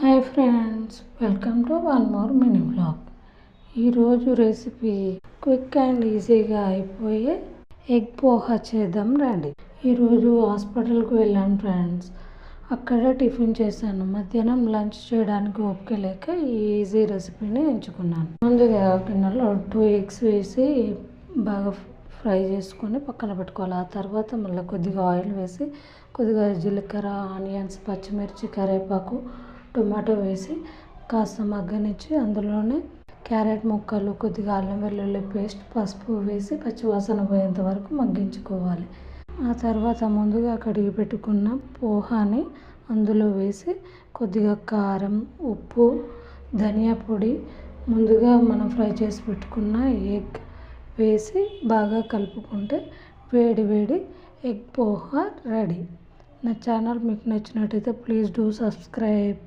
Hi friends, welcome to one more mini vlog. ఈరోజు recipe quick and ఈజీగా అయిపోయే egg poha చేద్దాం రండి. ఈరోజు హాస్పిటల్కి వెళ్ళాను ఫ్రెండ్స్. అక్కడ టిఫిన్ చేశాను. మధ్యాహ్నం లంచ్ చేయడానికి ఓపిక లేక ఈ ఈజీ రెసిపీని ఎంచుకున్నాను. ముందుగా గిన్నెలో 2 ఎగ్స్ వేసి బాగా ఫ్రై చేసుకొని పక్కన పెట్టుకోవాలి. ఆ తర్వాత మళ్ళీ కొద్దిగా ఆయిల్ వేసి కొద్దిగా జీలకర్ర, ఆనియన్స్, పచ్చిమిర్చి, కరివేపాకు, టొమాటో వేసి కాస్త మగ్గనిచ్చి అందులోనే క్యారెట్ ముక్కలు, కొద్దిగా అల్లం వెల్లుల్లి పేస్ట్, పసుపు వేసి పచ్చివాసన పోయేంత వరకు మగ్గించుకోవాలి. ఆ తర్వాత ముందుగా కడిగి పెట్టుకున్న పోహాని అందులో వేసి కొద్దిగా కారం, ఉప్పు, ధనియా పొడి, ముందుగా మనం ఫ్రై చేసి పెట్టుకున్న ఎగ్ వేసి బాగా కలుపుకుంటే వేడి వేడి ఎగ్ పోహా రెడీ. నా ఛానల్ మీకు నచ్చినట్టయితే ప్లీజ్ డూ సబ్స్క్రైబ్.